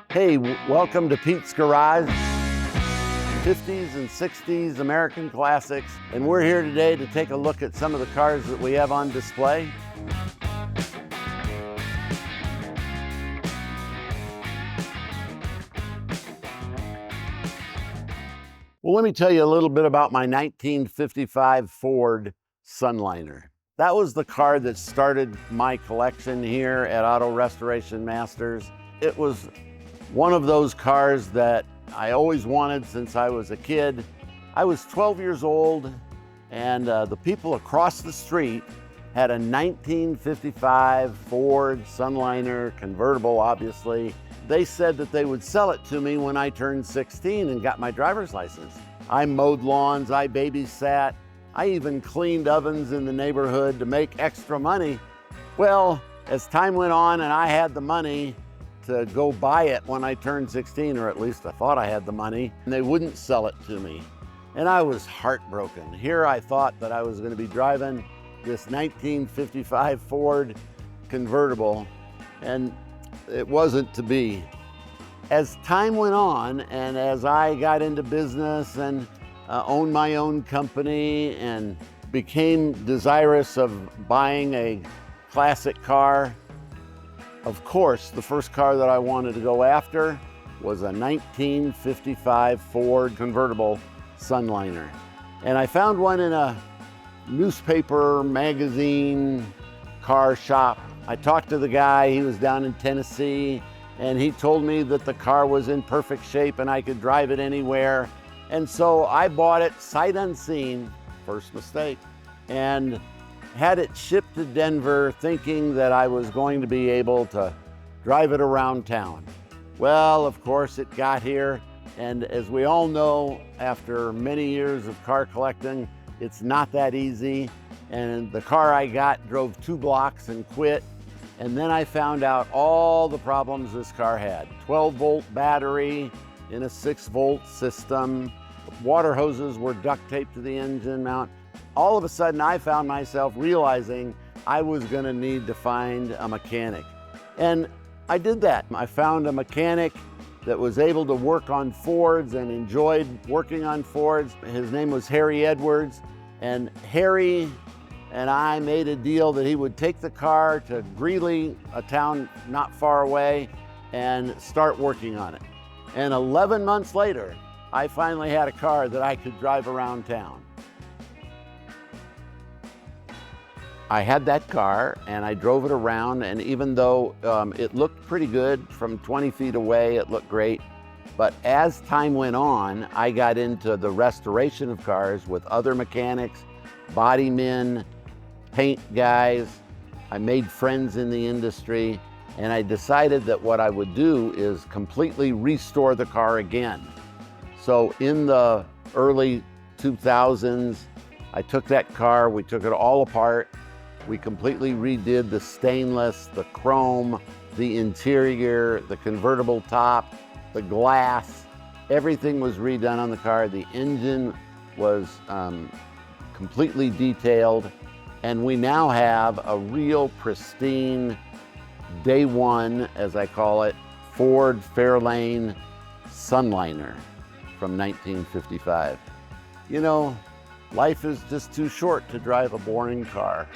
Hey, welcome to Pete's Garage, 50s and 60s American classics. And we're here today to take a look at some of the cars that we have on display. Well, let me tell you a little bit about my 1955 Ford Sunliner. That was the car that started my collection here at Auto Restoration Masters. It was one of those cars that I always wanted since I was a kid. I was 12 years old, and the people across the street had a 1955 Ford Sunliner convertible, obviously. They said that they would sell it to me when I turned 16 and got my driver's license. I mowed lawns, I babysat, I even cleaned ovens in the neighborhood to make extra money. Well, as time went on and I had the money to go buy it when I turned 16, or at least I thought I had the money, and they wouldn't sell it to me. And I was heartbroken. Here I thought that I was going to be driving this 1955 Ford convertible, and it wasn't to be. As time went on, and as I got into business and owned my own company and became desirous of buying a classic car, of course, the first car that I wanted to go after was a 1955 Ford convertible Sunliner. And I found one in a newspaper, magazine, car shop. I talked to the guy, he was down in Tennessee, and he told me that the car was in perfect shape and I could drive it anywhere. And so I bought it sight unseen, first mistake, and had it shipped to Denver thinking that I was going to be able to drive it around town. Well, of course it got here, and as we all know, after many years of car collecting, it's not that easy. And the car I got drove 2 blocks and quit. And then I found out all the problems this car had. 12-volt battery in a 6-volt system. Water hoses were duct taped to the engine mount. All of a sudden, I found myself realizing I was gonna need to find a mechanic. And I did that. I found a mechanic that was able to work on Fords and enjoyed working on Fords. His name was Harry Edwards. And Harry and I made a deal that he would take the car to Greeley, a town not far away, and start working on it. And 11 months later, I finally had a car that I could drive around town. I had that car and I drove it around, and even though it looked pretty good from 20 feet away, it looked great. But as time went on, I got into the restoration of cars with other mechanics, body men, paint guys. I made friends in the industry, and I decided that what I would do is completely restore the car again. So in the early 2000s, I took that car, we took it all apart. We completely redid the stainless, the chrome, the interior, the convertible top, the glass. Everything was redone on the car. The engine was completely detailed. And we now have a real pristine, day one, as I call it, Ford Fairlane Sunliner from 1955. You know, life is just too short to drive a boring car.